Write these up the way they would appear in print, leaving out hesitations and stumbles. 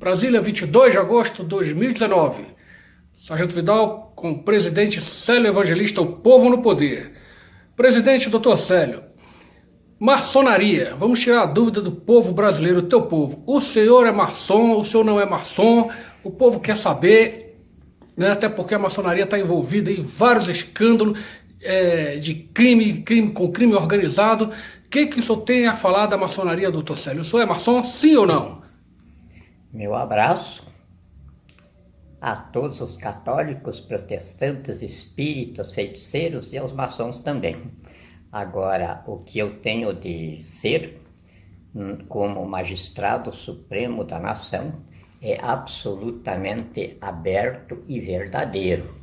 Brasília, 22 de agosto de 2019. Sargento Vidal com o presidente Célio Evangelista, o povo no poder. Presidente Dr. Célio, maçonaria. Vamos tirar a dúvida do povo brasileiro, do teu povo. O senhor é maçom, o senhor não é maçom? O povo quer saber, né? Até porque a maçonaria está envolvida em vários escândalos de crime organizado. O que o senhor tem a falar da maçonaria, doutor Célio? O senhor é maçom, sim ou não? Meu abraço a todos os católicos, protestantes, espíritas, feiticeiros e aos maçons também. Agora, o que eu tenho de ser como magistrado supremo da nação é absolutamente aberto e verdadeiro.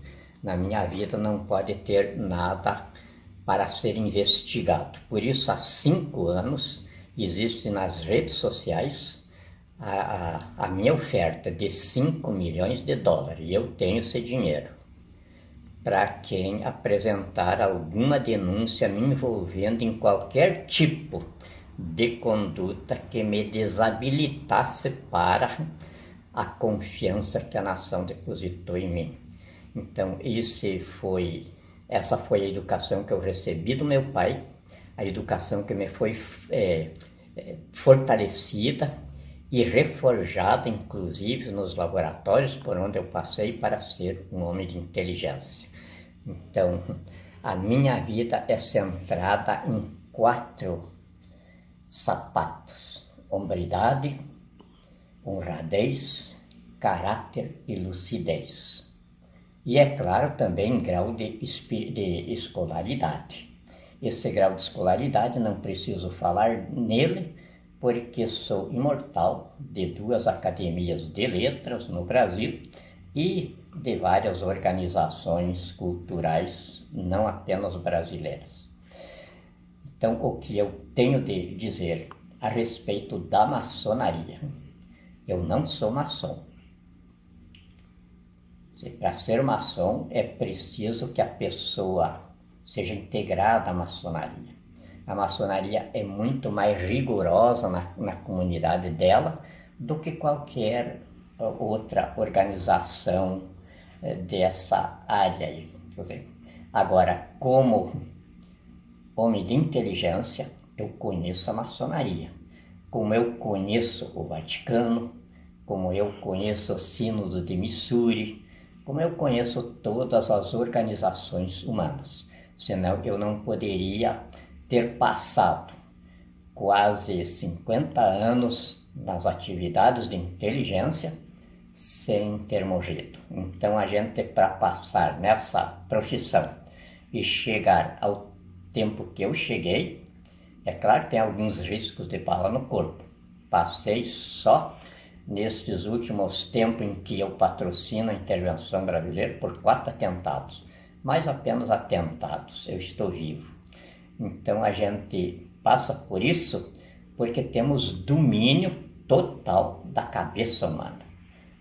Na minha vida não pode ter nada para ser investigado. Por isso, há 5 anos, existe nas redes sociais a minha oferta de 5 milhões de dólares, e eu tenho esse dinheiro, para quem apresentar alguma denúncia me envolvendo em qualquer tipo de conduta que me desabilitasse para a confiança que a nação depositou em mim. Então, essa foi a educação que eu recebi do meu pai, a educação que me foi fortalecida e reforjada, inclusive, nos laboratórios por onde eu passei para ser um homem de inteligência. Então, a minha vida é centrada em 4 sapatos: hombridade, honradez, caráter e lucidez. E, é claro, também grau de escolaridade. Esse grau de escolaridade, não preciso falar nele, porque sou imortal de 2 academias de letras no Brasil e de várias organizações culturais, não apenas brasileiras. Então, o que eu tenho de dizer a respeito da maçonaria: eu não sou maçom. Para ser maçom é preciso que a pessoa seja integrada à maçonaria. A maçonaria é muito mais rigorosa na comunidade dela do que qualquer outra organização dessa área aí. Quer dizer, agora, como homem de inteligência, eu conheço a maçonaria, como eu conheço o Vaticano, como eu conheço o Sínodo de Missouri, como eu conheço todas as organizações humanas. Senão eu não poderia ter passado quase 50 anos nas atividades de inteligência sem ter morrido. Então, a gente, para passar nessa profissão e chegar ao tempo que eu cheguei, é claro que tem alguns riscos de bala no corpo. Passei só nestes últimos tempos em que eu patrocino a intervenção brasileira por 4 atentados, mas apenas atentados, eu estou vivo. Então a gente passa por isso porque temos domínio total da cabeça humana.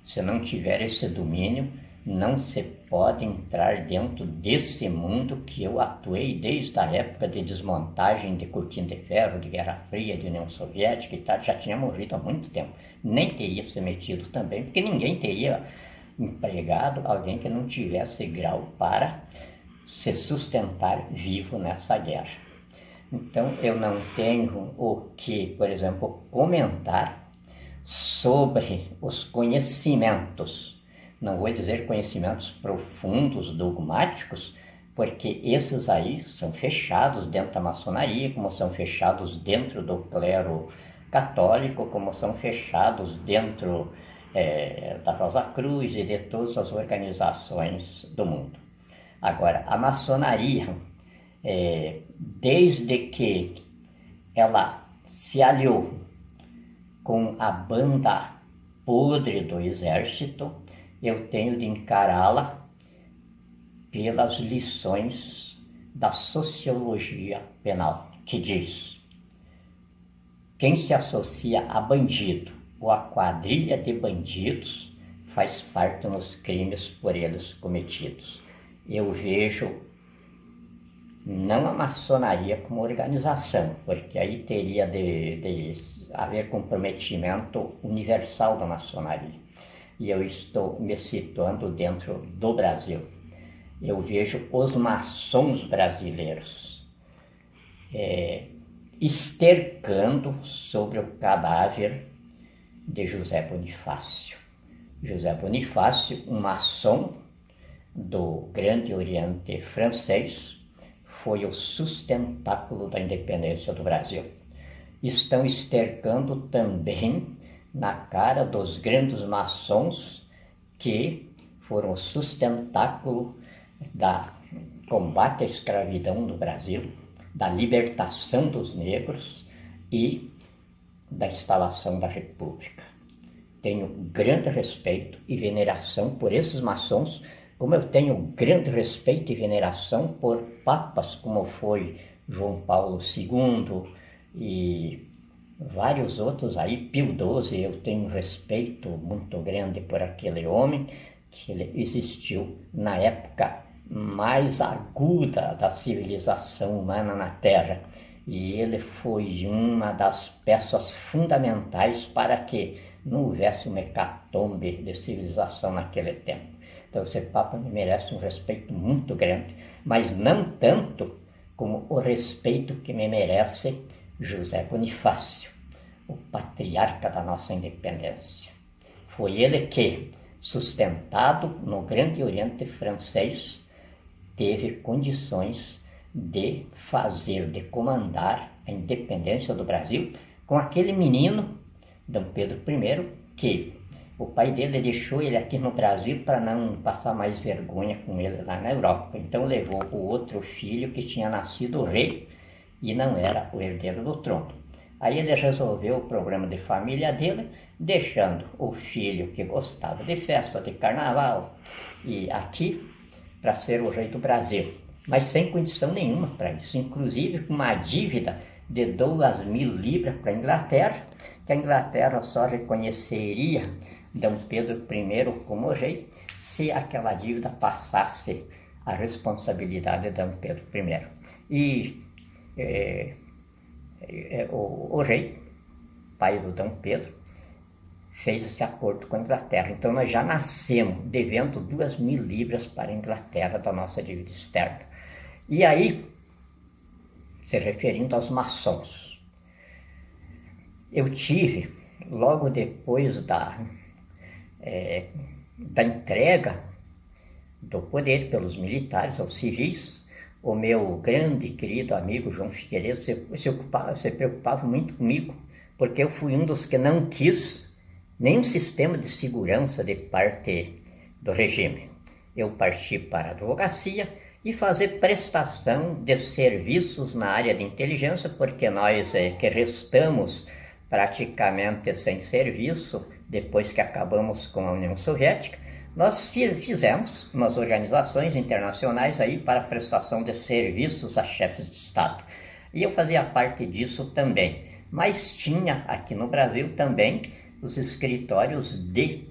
Se não tiver esse domínio, não se pode entrar dentro desse mundo que eu atuei desde a época de desmontagem de cortina de ferro, de Guerra Fria, de União Soviética e tal. Já tinha morrido há muito tempo. Nem teria se metido também, porque ninguém teria empregado alguém que não tivesse grau para se sustentar vivo nessa guerra. Então, eu não tenho o que, por exemplo, comentar sobre os conhecimentos. Não vou dizer conhecimentos profundos, dogmáticos, porque esses aí são fechados dentro da maçonaria, como são fechados dentro do clero católico, como são fechados dentro da Rosa Cruz e de todas as organizações do mundo. Agora, a maçonaria, desde que ela se aliou com a banda podre do exército, eu tenho de encará-la pelas lições da sociologia penal, que diz: quem se associa a bandido ou a quadrilha de bandidos faz parte nos crimes por eles cometidos. Eu vejo não a maçonaria como organização, porque aí teria de haver comprometimento universal da maçonaria. E eu estou me situando dentro do Brasil. Eu vejo os maçons brasileiros estercando sobre o cadáver de José Bonifácio. José Bonifácio, um maçom do Grande Oriente francês, foi o sustentáculo da independência do Brasil. Estão estercando também na cara dos grandes maçons que foram o sustentáculo da combate à escravidão no Brasil, da libertação dos negros e da instalação da República. Tenho grande respeito e veneração por esses maçons, como eu tenho grande respeito e veneração por papas, como foi João Paulo II e vários outros aí, Pio XII. Eu tenho um respeito muito grande por aquele homem, que ele existiu na época mais aguda da civilização humana na Terra. E ele foi uma das peças fundamentais para que não houvesse uma hecatombe de civilização naquele tempo. Então esse Papa me merece um respeito muito grande, mas não tanto como o respeito que me merece José Bonifácio, o patriarca da nossa independência. Foi ele que, sustentado no Grande Oriente francês, teve condições de fazer, de comandar a independência do Brasil com aquele menino, Dom Pedro I, que o pai dele deixou ele aqui no Brasil para não passar mais vergonha com ele lá na Europa. Então levou o outro filho que tinha nascido rei e não era o herdeiro do trono. Aí ele resolveu o problema de família dele, deixando o filho que gostava de festa, de carnaval, e aqui para ser o rei do Brasil, mas sem condição nenhuma para isso, inclusive com uma dívida de 2.000 libras para a Inglaterra, que a Inglaterra só reconheceria Dom Pedro I como rei se aquela dívida passasse a responsabilidade de Dom Pedro I. E o rei, pai do Dom Pedro, fez esse acordo com a Inglaterra. Então nós já nascemos devendo 2.000 libras para a Inglaterra da nossa dívida externa. E aí, se referindo aos maçons, eu tive, logo depois da entrega do poder pelos militares aos civis, o meu grande e querido amigo João Figueiredo se preocupava muito comigo, porque eu fui um dos que não quis nenhum sistema de segurança de parte do regime. Eu parti para a advocacia e fazer prestação de serviços na área de inteligência, porque nós que restamos praticamente sem serviço depois que acabamos com a União Soviética, nós fizemos umas organizações internacionais aí para prestação de serviços a chefes de Estado. E eu fazia parte disso também. Mas tinha aqui no Brasil também os escritórios de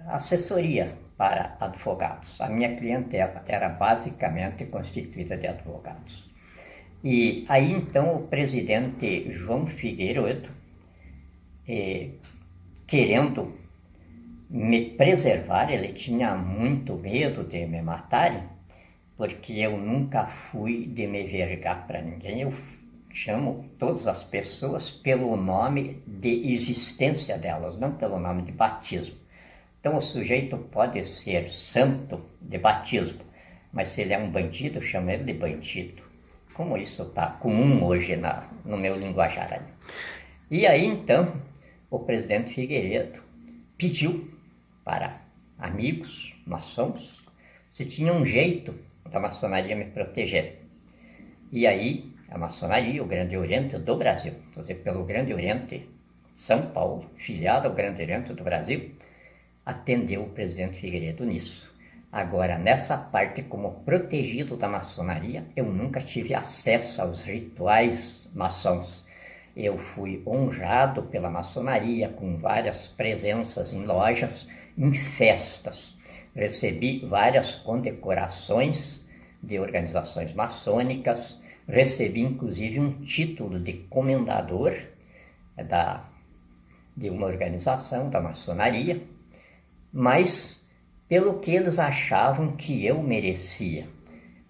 assessoria para advogados. A minha clientela era basicamente constituída de advogados. E aí então o presidente João Figueiredo, querendo me preservar, ele tinha muito medo de me matarem, porque eu nunca fui de me vergar para ninguém. Eu chamo todas as pessoas pelo nome de existência delas, não pelo nome de batismo. Então o sujeito pode ser santo de batismo, mas se ele é um bandido, eu chamo ele de bandido. Como isso está comum hoje no meu linguajar aí. E aí então o presidente Figueiredo pediu para amigos maçons se tinha um jeito da maçonaria me proteger. E aí a maçonaria, o Grande Oriente do Brasil, quer dizer, pelo Grande Oriente São Paulo, filiado ao Grande Oriente do Brasil, atendeu o presidente Figueiredo nisso. Agora, nessa parte, como protegido da maçonaria, eu nunca tive acesso aos rituais maçons. Eu fui honrado pela maçonaria com várias presenças em lojas, em festas. Recebi várias condecorações de organizações maçônicas, recebi inclusive um título de comendador de uma organização da maçonaria, mas pelo que eles achavam que eu merecia.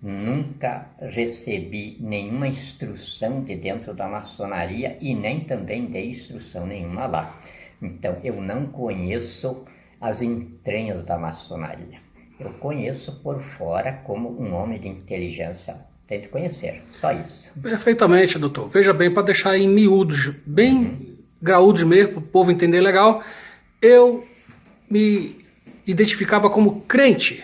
Nunca recebi nenhuma instrução de dentro da maçonaria e nem também dei instrução nenhuma lá. Então eu não conheço as entranhas da maçonaria. Eu conheço por fora como um homem de inteligência tem de conhecer, só isso. Perfeitamente, doutor. Veja bem, para deixar em miúdos, bem graúdos mesmo, para o povo entender legal, eu me identificava como crente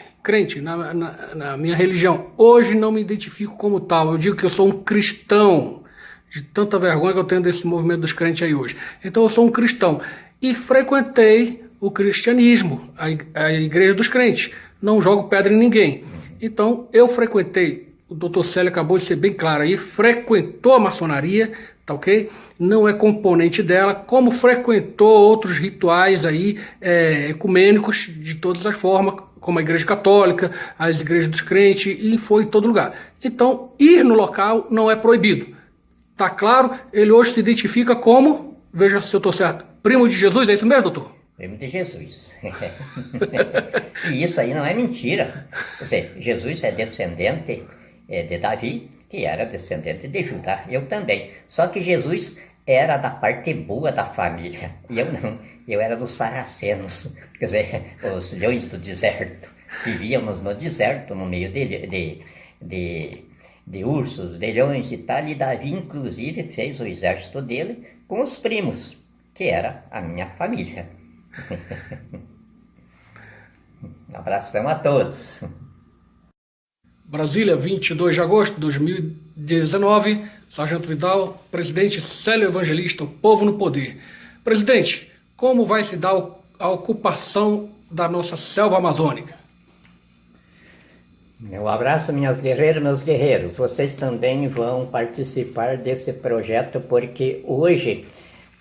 na minha religião. Hoje não me identifico como tal. Eu digo que eu sou um cristão, de tanta vergonha que eu tenho desse movimento dos crentes aí hoje. Então eu sou um cristão e frequentei o cristianismo, a igreja dos crentes. Não jogo pedra em ninguém. Então eu frequentei, o doutor Célio acabou de ser bem claro aí, frequentou a maçonaria, tá ok? Não é componente dela, como frequentou outros rituais aí ecumênicos de todas as formas, como a igreja católica, as igrejas dos crentes, e foi em todo lugar. Então, ir no local não é proibido. Tá claro? Ele hoje se identifica como, veja se eu estou certo, primo de Jesus, é isso mesmo, doutor? Primo de Jesus. E isso aí não é mentira. Quer dizer, Jesus é descendente de Davi, que era descendente de Judá. Eu também. Só que Jesus era da parte boa da família. E eu não. Eu era dos saracenos. Quer dizer, os leões do deserto. Vivíamos no deserto, no meio de ursos, de leões e tal. E Davi, inclusive, fez o exército dele com os primos, que era a minha família. Um abração a todos. Brasília, 22 de agosto de 2019, Sargento Vidal, presidente Célio Evangelista, o povo no poder. Presidente, como vai se dar a ocupação da nossa selva amazônica? Meu abraço, minhas guerreiras, meus guerreiros. Vocês também vão participar desse projeto porque hoje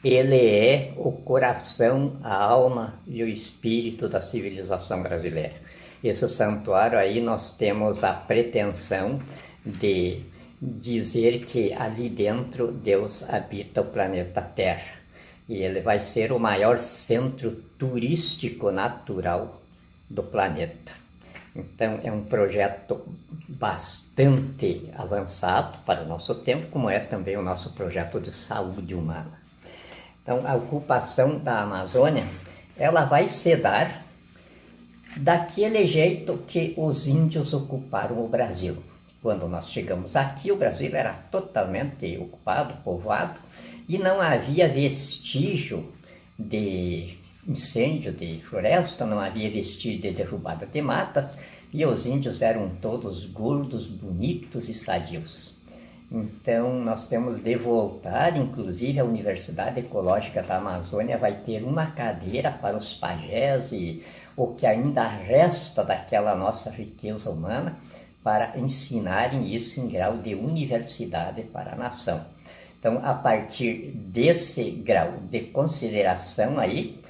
ele é o coração, a alma e o espírito da civilização brasileira. Esse santuário aí nós temos a pretensão de dizer que ali dentro Deus habita o planeta Terra. E ele vai ser o maior centro turístico natural do planeta. Então é um projeto bastante avançado para o nosso tempo, como é também o nosso projeto de saúde humana. Então a ocupação da Amazônia, ela vai se dar daquele jeito que os índios ocuparam o Brasil. Quando nós chegamos aqui, o Brasil era totalmente ocupado, povoado, e não havia vestígio de incêndio de floresta, não havia vestígio de derrubada de matas, e os índios eram todos gordos, bonitos e sadios. Então nós temos de voltar, inclusive a Universidade Ecológica da Amazônia vai ter uma cadeira para os pajés e o que ainda resta daquela nossa riqueza humana para ensinarem isso em grau de universidade para a nação. Então, a partir desse grau de consideração aí,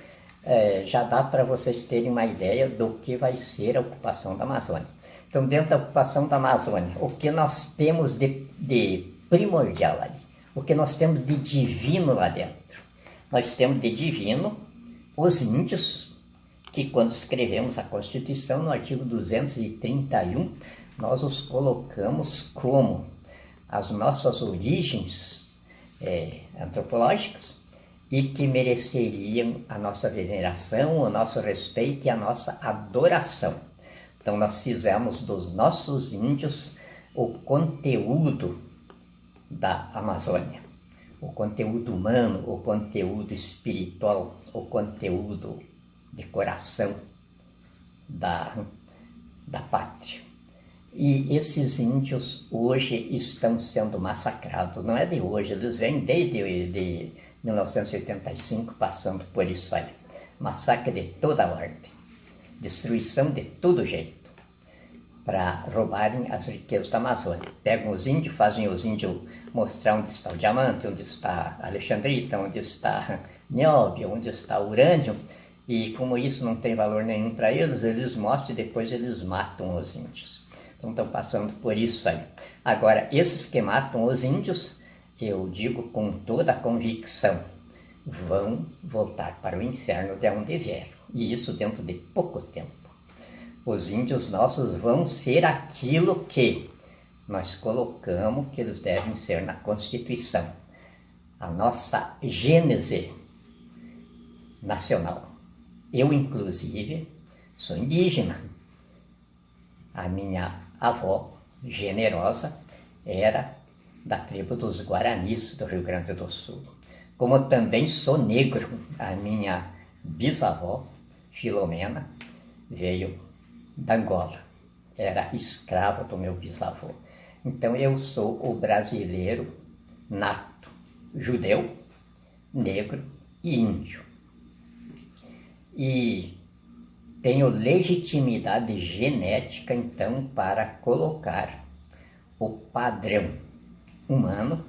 já dá para vocês terem uma ideia do que vai ser a ocupação da Amazônia. Então, dentro da ocupação da Amazônia, o que nós temos de primordial ali? O que nós temos de divino lá dentro? Nós temos de divino os índios, que quando escrevemos a Constituição, no artigo 231, nós os colocamos como as nossas origens antropológicas e que mereceriam a nossa veneração, o nosso respeito e a nossa adoração. Então nós fizemos dos nossos índios o conteúdo da Amazônia, o conteúdo humano, o conteúdo espiritual, o conteúdo de coração da pátria. E esses índios hoje estão sendo massacrados, não é de hoje, eles vêm desde 1985 passando por isso aí. Massacre de toda a ordem, destruição de todo jeito, para roubarem as riquezas da Amazônia. Pegam os índios, fazem os índios mostrar onde está o diamante, onde está a Alexandrita, onde está nióbio, onde está o urânio, e como isso não tem valor nenhum para eles, eles mostram e depois eles matam os índios. Então estão passando por isso aí. Agora, esses que matam os índios, eu digo com toda a convicção, vão voltar para o inferno de onde vieram. E isso dentro de pouco tempo. Os índios nossos vão ser aquilo que nós colocamos que eles devem ser na Constituição. A nossa gênese nacional. Eu, inclusive, sou indígena. A minha avó, generosa, era da tribo dos Guaranis do Rio Grande do Sul. Como também sou negro, a minha bisavó, Filomena, veio da Angola. Era escrava do meu bisavô. Então eu sou o brasileiro nato, judeu, negro e índio. E tenho legitimidade genética, então, para colocar o padrão humano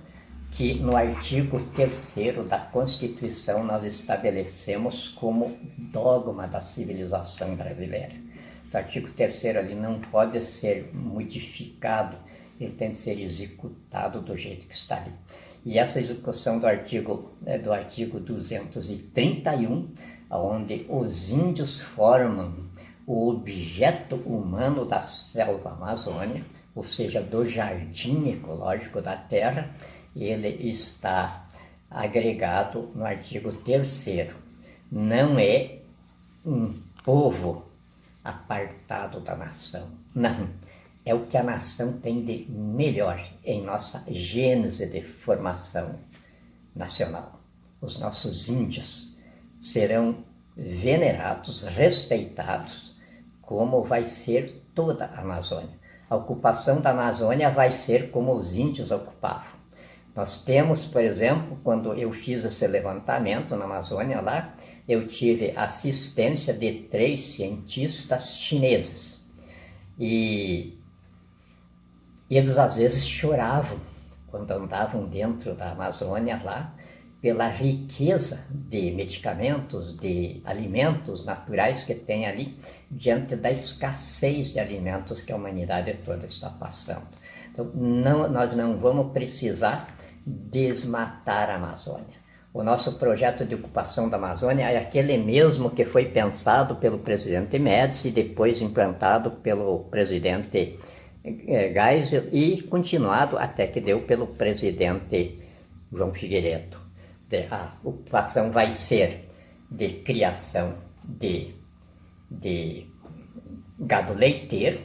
que no artigo 3º da Constituição nós estabelecemos como dogma da civilização brasileira. O artigo 3º ali não pode ser modificado, ele tem de ser executado do jeito que está ali. E essa execução do artigo 231, onde os índios formam o objeto humano da selva amazônica, ou seja, do jardim ecológico da terra, ele está agregado no artigo 3º. Não é um povo apartado da nação, não. É o que a nação tem de melhor em nossa gênese de formação nacional. Os nossos índios serão venerados, respeitados, como vai ser toda a Amazônia. A ocupação da Amazônia vai ser como os índios ocupavam. Nós temos, por exemplo, quando eu fiz esse levantamento na Amazônia lá, eu tive assistência de 3 cientistas chineses. E eles às vezes choravam quando andavam dentro da Amazônia lá, pela riqueza de medicamentos, de alimentos naturais que tem ali, diante da escassez de alimentos que a humanidade toda está passando. Então, nós não vamos precisar desmatar a Amazônia. O nosso projeto de ocupação da Amazônia é aquele mesmo que foi pensado pelo presidente Médici e depois implantado pelo presidente Geisel e continuado até que deu pelo presidente João Figueiredo. A ocupação vai ser de criação de gado leiteiro,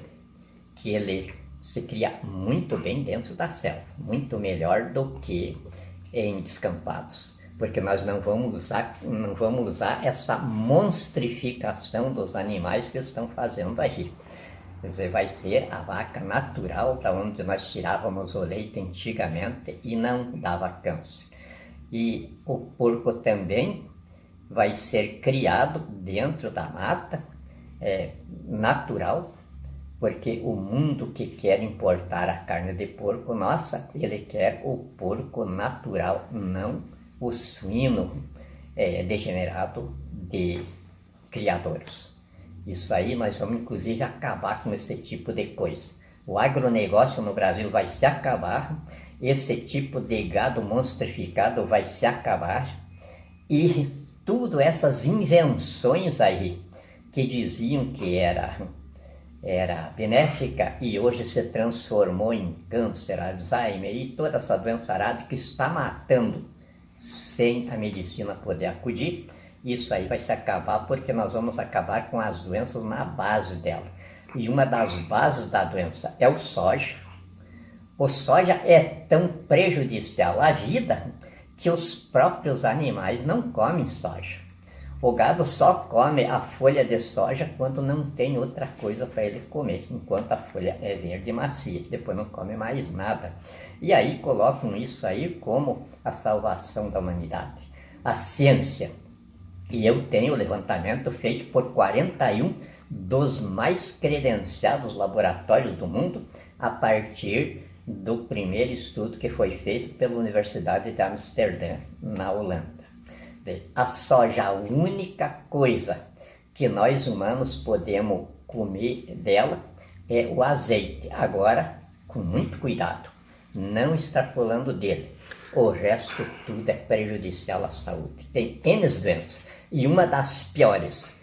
que ele se cria muito bem dentro da selva, muito melhor do que em descampados, porque nós não vamos usar essa monstrificação dos animais que estão fazendo aí. Quer dizer, vai ser a vaca natural, da onde nós tirávamos o leite antigamente e não dava câncer. E o porco também vai ser criado dentro da mata, natural, porque o mundo que quer importar a carne de porco nossa, ele quer o porco natural, não o suíno degenerado de criadores. Isso aí nós vamos inclusive acabar com esse tipo de coisa. O agronegócio no Brasil vai se acabar, esse tipo de gado monstrificado vai se acabar e tudo essas invenções aí que diziam que era benéfica e hoje se transformou em câncer, Alzheimer e toda essa doença arada que está matando sem a medicina poder acudir, isso aí vai se acabar porque nós vamos acabar com as doenças na base dela. E uma das bases da doença é o soja. O soja é tão prejudicial à vida que os próprios animais não comem soja. O gado só come a folha de soja quando não tem outra coisa para ele comer, enquanto a folha é verde e macia, depois não come mais nada. E aí colocam isso aí como a salvação da humanidade. A ciência, e eu tenho o levantamento feito por 41 dos mais credenciados laboratórios do mundo, a partir do primeiro estudo que foi feito pela Universidade de Amsterdã, na Holanda. A soja, a única coisa que nós humanos podemos comer dela, é o azeite. Agora, com muito cuidado, não extrapolando dele. O resto tudo é prejudicial à saúde. Tem N doenças. E uma das piores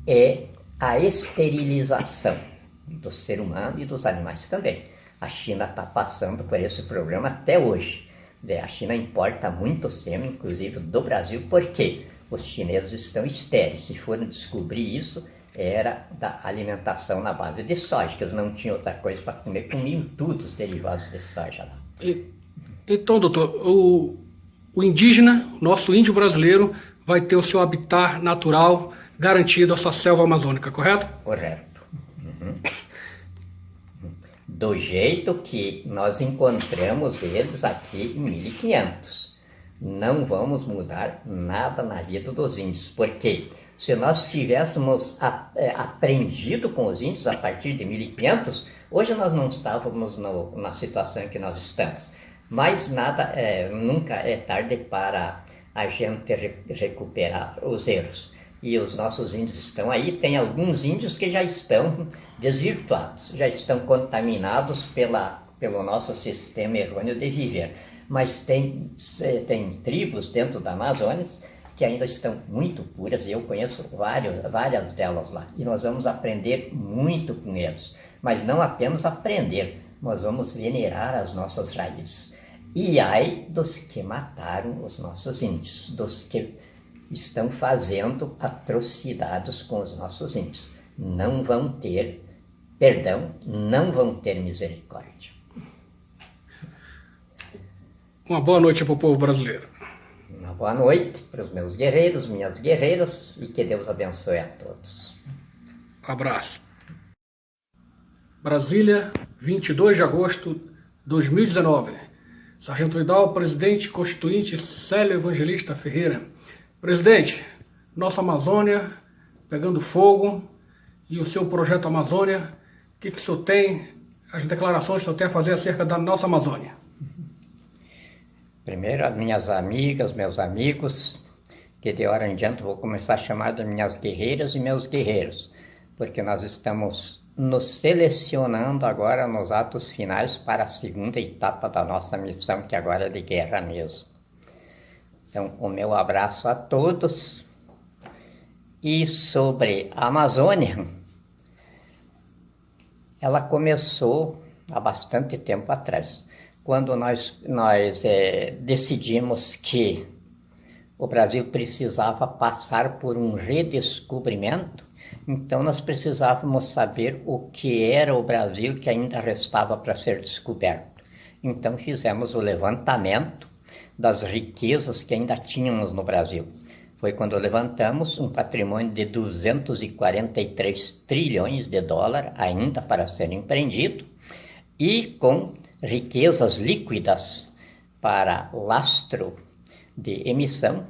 é a esterilização do ser humano e dos animais também. A China está passando por esse problema até hoje. A China importa muito sêmen, inclusive do Brasil, porque os chineses estão estéreis. Se forem descobrir isso, era da alimentação na base de soja, que eles não tinham outra coisa para comer, comiam tudo os derivados de soja lá. Então, doutor, o indígena, nosso índio brasileiro, vai ter o seu habitat natural garantido, essa selva amazônica, correto? Correto. Uhum. Do jeito que nós encontramos eles aqui em 1500. Não vamos mudar nada na vida dos índios, porque se nós tivéssemos aprendido com os índios a partir de 1500, hoje nós não estávamos na situação em que nós estamos. Mas nada, nunca é tarde para a gente recuperar os erros. E os nossos índios estão aí. Tem alguns índios que já estão desvirtuados, já estão contaminados pelo nosso sistema errôneo de viver. Mas tem tribos dentro da Amazônia que ainda estão muito puras, e eu conheço várias delas lá. E nós vamos aprender muito com eles. Mas não apenas aprender, nós vamos venerar as nossas raízes. E ai dos que mataram os nossos índios, dos que estão fazendo atrocidades com os nossos índios. Não vão ter perdão, não vão ter misericórdia. Uma boa noite para o povo brasileiro. Uma boa noite para os meus guerreiros, minhas guerreiras, e que Deus abençoe a todos. Abraço. Brasília, 22 de agosto de 2019. Sargento Vidal, presidente constituinte Célio Evangelista Ferreira. Presidente, nossa Amazônia pegando fogo e o seu projeto Amazônia, o que o senhor tem, as declarações que o senhor tem a fazer acerca da nossa Amazônia? Primeiro, as minhas amigas, meus amigos, que de hora em diante vou começar a chamar de minhas guerreiras e meus guerreiros, porque nós estamos nos selecionando agora nos atos finais para a segunda etapa da nossa missão, que agora é de guerra mesmo. Então, o meu abraço a todos. E sobre a Amazônia, ela começou há bastante tempo atrás, quando nós decidimos que o Brasil precisava passar por um redescobrimento. Então nós precisávamos saber o que era o Brasil que ainda restava para ser descoberto. Então fizemos o levantamento das riquezas que ainda tínhamos no Brasil. Foi quando levantamos um patrimônio de 243 trilhões de dólares ainda para ser empreendido, e com riquezas líquidas para lastro de emissão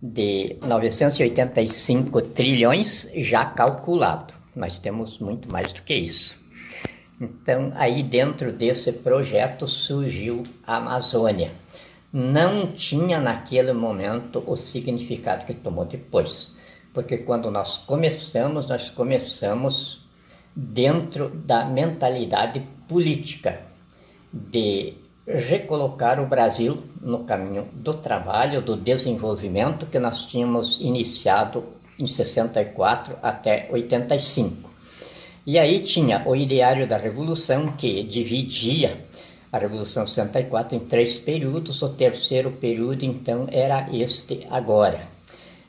de 985 trilhões já calculado. Nós temos muito mais do que isso. Então, aí dentro desse projeto surgiu a Amazônia. Não tinha naquele momento o significado que tomou depois, porque quando nós começamos dentro da mentalidade política de recolocar o Brasil no caminho do trabalho, do desenvolvimento que nós tínhamos iniciado em 64 até 85. E aí tinha o Ideário da Revolução, que dividia a Revolução 64 em 3 períodos. O terceiro período, então, era este agora.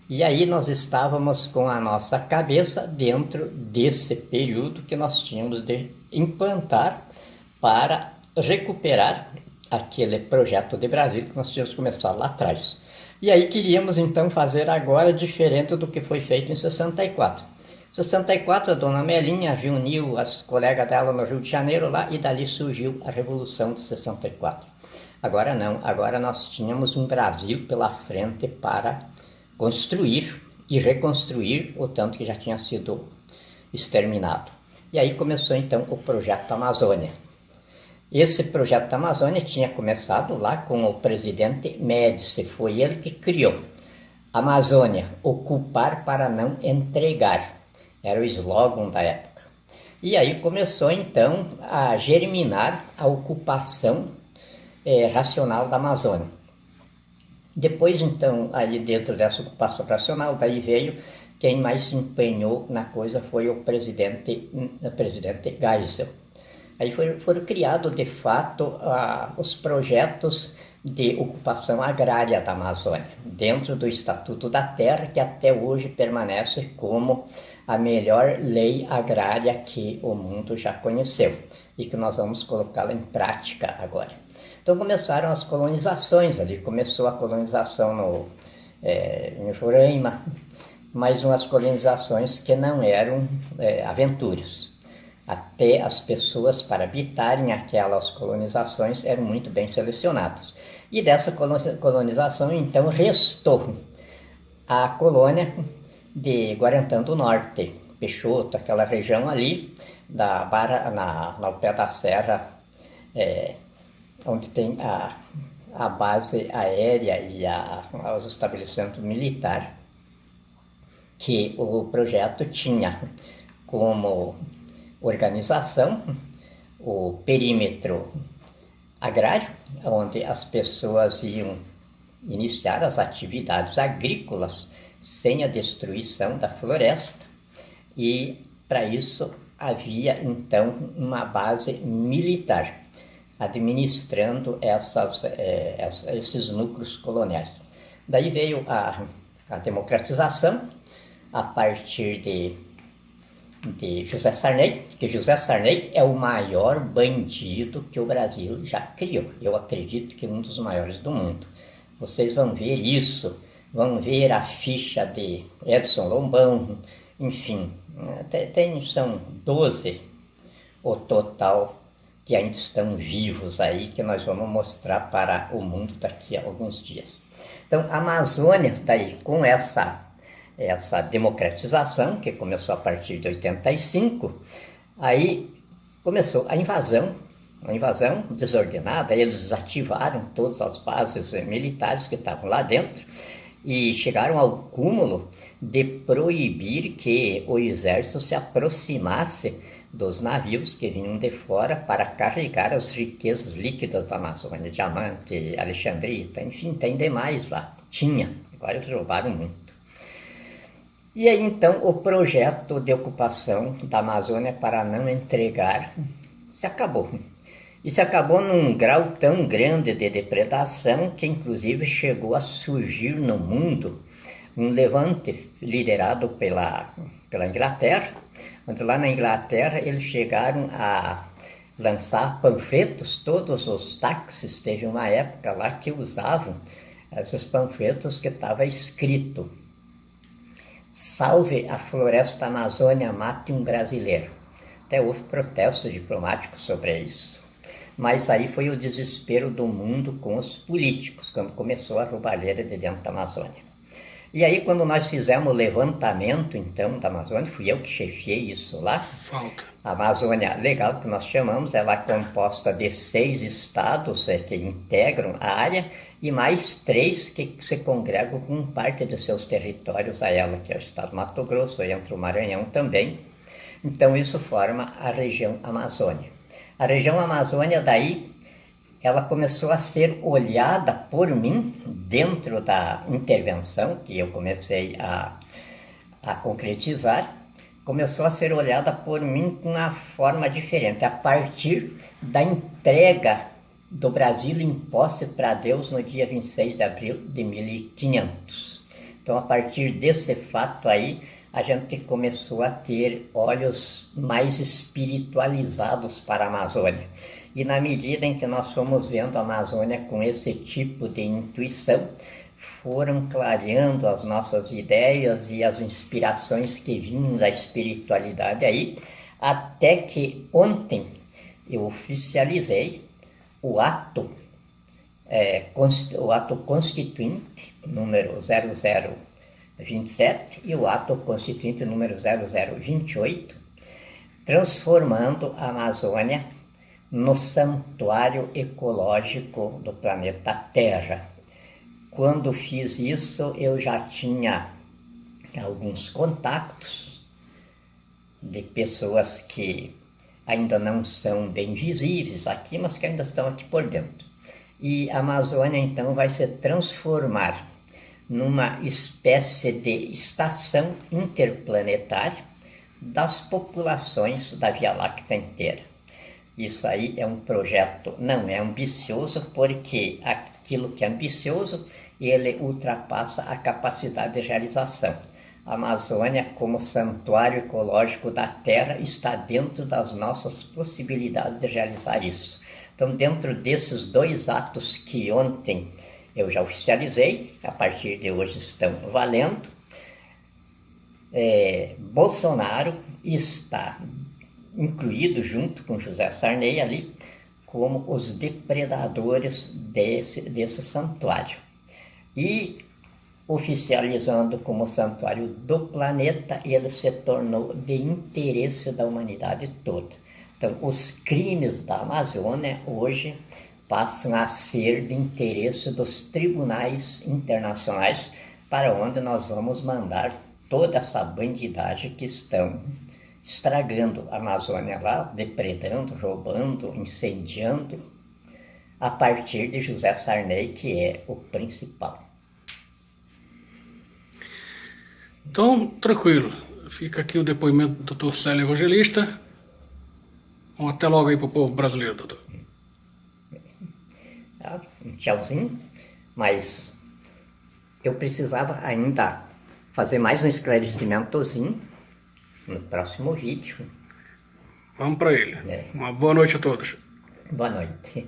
E aí nós estávamos com a nossa cabeça dentro desse período que nós tínhamos de implantar para recuperar aquele projeto de Brasil que nós tínhamos começado lá atrás. E aí queríamos então fazer agora diferente do que foi feito em 64. Em 64 a dona Melinha reuniu as colegas dela no Rio de Janeiro lá, e dali surgiu a Revolução de 64. Agora não, agora nós tínhamos um Brasil pela frente para construir e reconstruir o tanto que já tinha sido exterminado. E aí começou então o Projeto Amazônia. Esse Projeto Amazônia tinha começado lá com o presidente Médici, foi ele que criou. Amazônia, ocupar para não entregar, era o slogan da época. E aí começou então a germinar a ocupação racional da Amazônia. Depois então, aí dentro dessa ocupação racional, daí veio quem mais se empenhou na coisa foi o presidente Geisel. Aí foram criados de fato os projetos de ocupação agrária da Amazônia, dentro do Estatuto da Terra, que até hoje permanece como a melhor lei agrária que o mundo já conheceu e que nós vamos colocá-la em prática agora. Então começaram as colonizações, ali começou a colonização em Roraima, mas umas colonizações que não eram aventuras. Até as pessoas para habitarem aquelas colonizações eram muito bem selecionadas. E dessa colonização então restou a colônia de Guarantã do Norte, Peixoto, aquela região ali, ao pé da serra, onde tem a base aérea e os estabelecimentos militares, que o projeto tinha como organização o perímetro agrário, onde as pessoas iam iniciar as atividades agrícolas sem a destruição da floresta, e para isso havia então uma base militar administrando esses núcleos coloniais. Daí veio a democratização a partir de José Sarney, que José Sarney é o maior bandido que o Brasil já criou. Eu acredito que um dos maiores do mundo. Vocês vão ver isso, vão ver a ficha de Edson Lombão, enfim, são 12 o total que ainda estão vivos aí, que nós vamos mostrar para o mundo daqui a alguns dias. Então, a Amazônia, daí, com essa democratização, que começou a partir de 85, aí começou a invasão desordenada, eles desativaram todas as bases militares que estavam lá dentro e chegaram ao cúmulo de proibir que o exército se aproximasse dos navios que vinham de fora para carregar as riquezas líquidas da Amazônia, diamante, alexandrita, enfim, tem demais lá. Tinha, agora eles roubaram muito. E aí então o projeto de ocupação da Amazônia para não entregar se acabou. E se acabou num grau tão grande de depredação que inclusive chegou a surgir no mundo um levante liderado pela Inglaterra, onde lá na Inglaterra eles chegaram a lançar panfletos. Todos os táxis, teve uma época lá que usavam esses panfletos que estava escrito: "Salve a floresta Amazônia, mate um brasileiro". Até houve protestos diplomáticos sobre isso. Mas aí foi o desespero do mundo com os políticos, quando começou a roubalheira de dentro da Amazônia. E aí, quando nós fizemos o levantamento, então, da Amazônia, fui eu que chefiei isso lá. A Amazônia Legal, que nós chamamos, ela é composta de 6 estados que integram a área e mais 3 que se congregam com parte de seus territórios a ela, que é o estado do Mato Grosso, entra o Maranhão também. Então, isso forma a região Amazônia. A região Amazônia, daí, ela começou a ser olhada por mim dentro da intervenção que eu comecei a concretizar, começou a ser olhada por mim com uma forma diferente, a partir da entrega do Brasil em posse para Deus no dia 26 de abril de 1500. Então, a partir desse fato aí, a gente começou a ter olhos mais espiritualizados para a Amazônia. E na medida em que nós fomos vendo a Amazônia com esse tipo de intuição, foram clareando as nossas ideias e as inspirações que vinham da espiritualidade aí, até que ontem eu oficializei o ato constituinte número 0027 e o ato constituinte número 0028, transformando a Amazônia no santuário ecológico do planeta Terra. Quando fiz isso, eu já tinha alguns contatos de pessoas que ainda não são bem visíveis aqui, mas que ainda estão aqui por dentro. E a Amazônia, então, vai se transformar numa espécie de estação interplanetária das populações da Via Láctea inteira. Isso aí é um projeto, não é ambicioso, porque aquilo que é ambicioso, ele ultrapassa a capacidade de realização. A Amazônia, como santuário ecológico da Terra, está dentro das nossas possibilidades de realizar isso. Então, dentro desses 2 atos que ontem eu já oficializei, a partir de hoje estão valendo, Bolsonaro está incluído junto com José Sarney ali como os depredadores desse santuário. E oficializando como santuário do planeta, ele se tornou de interesse da humanidade toda. Então, os crimes da Amazônia hoje passam a ser de interesse dos tribunais internacionais, para onde nós vamos mandar toda essa bandidagem que estão estragando a Amazônia lá, depredando, roubando, incendiando, a partir de José Sarney, que é o principal. Então, tranquilo. Fica aqui o depoimento do Dr. Célio Evangelista. Até logo aí para o povo brasileiro, doutor. Um tchauzinho, mas eu precisava ainda fazer mais um esclarecimentozinho no próximo vídeo. Vamos para ele. Uma boa noite a todos. Boa noite.